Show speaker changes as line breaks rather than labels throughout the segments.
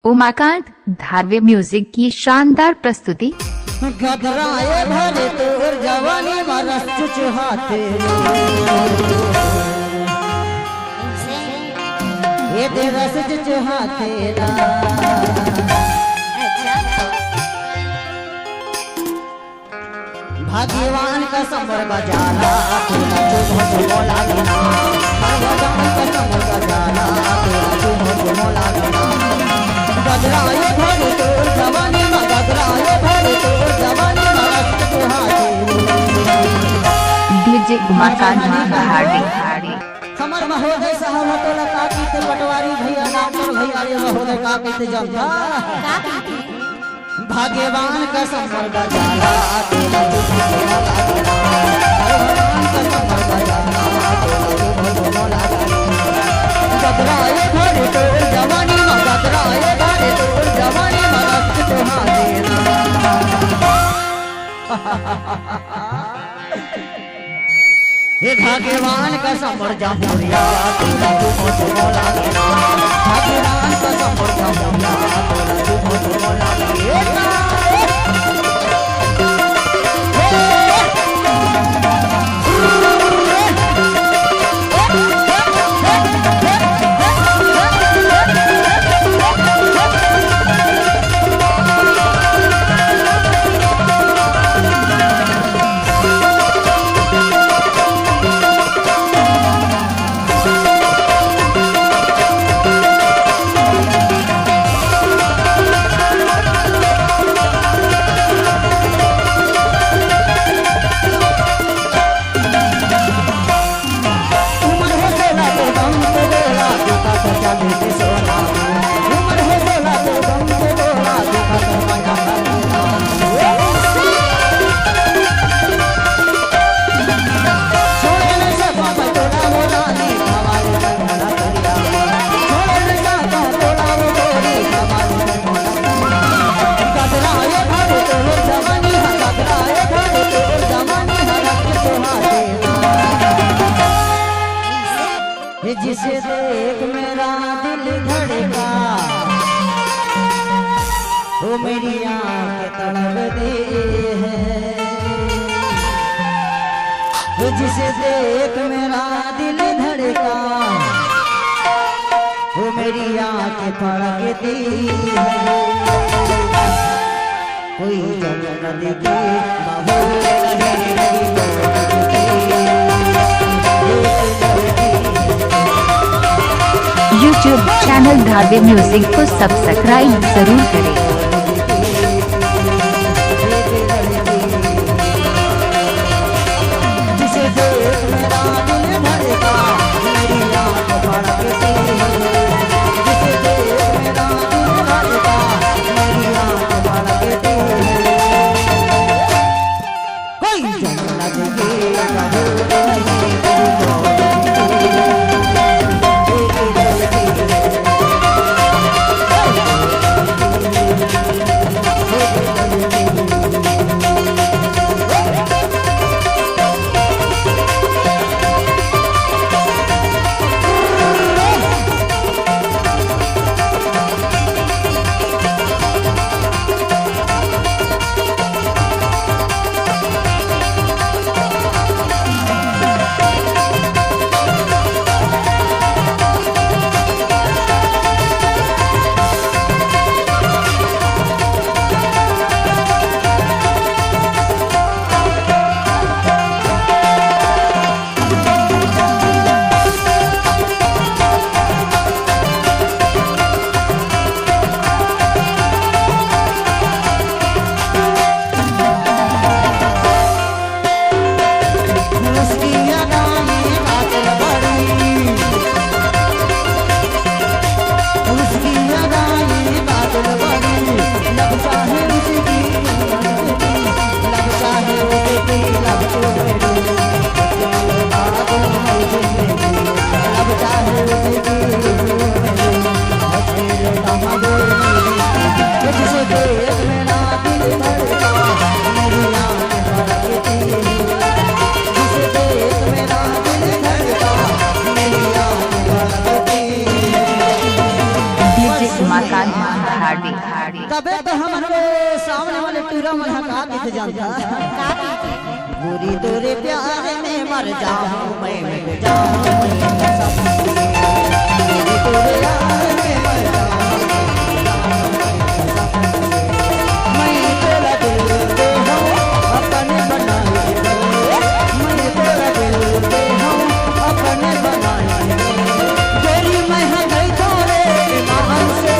Umakant धारवे music की शानदार प्रस्तुति।
गदराए भरे तोर जवानी मरस चुचहाते ये दे रस चुचहाते भाग्यवान का समर बजाना तेरा चुमो लागना भगवान का समर बजाना तेरा चुमो लागना गदराए भरे तोर जवानी गदराए भरे तोर जवानी मरस
डीजे उमाकांत धारवे।
हमर महोदय साहब होतला का कीते पटवारी भैया डॉक्टर भैया रे महोदय का कीते जनता भाग्यवान का समर बजाना तेरा चुमो लागना भगवान का समर बजाना तेरा चुमो लागना गदराए भरे तोर जवानी गदराए भरे तोर जवानी मरस हे भाग्यवान का समर जामुरिया तेरा चुमो लागना भाग्यवान का समर जामुरिया तेरा चुमो लागना जिसे देख मेरा दिल धड़का वो मेरी आँखें तड़पती है वो जिसे देख मेरा दिल धड़का वो मेरी आँखें फड़कती है कोई जगह दिखे
यूट्यूब चैनल धारवे म्यूजिक को सब्सक्राइब जरूर करें।
तबे तो हमारे सामने वाले टूरा मन हका दिख जानता पूरी तोरे प्यार में मर जाऊं मैं मिट जाऊं पूरी तोरे प्यार में मर जाऊं मैं तेरा दिल दे हूं अपने बनाए मैं तेरा दिल दे हूं अपने बनाए तेरी मैं गई थोड़े ईमान से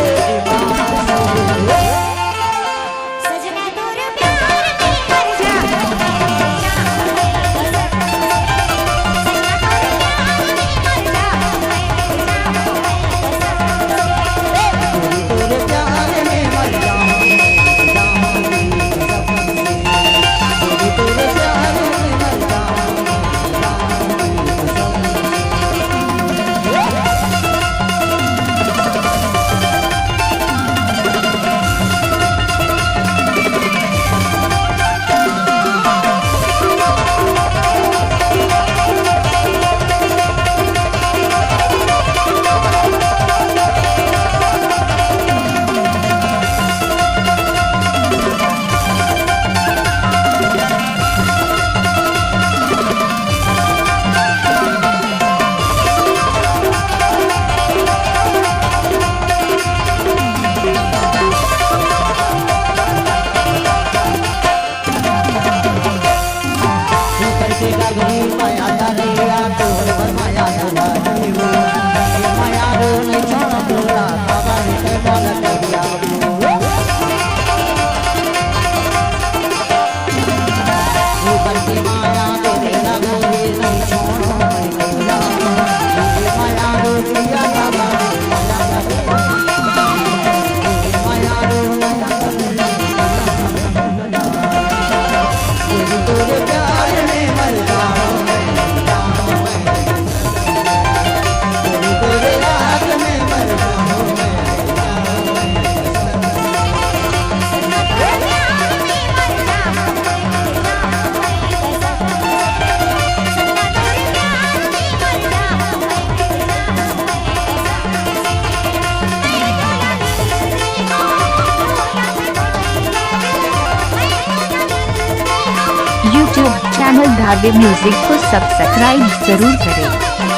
YouTube चैनल धागे म्यूजिक को सब्सक्राइब जरूर करें।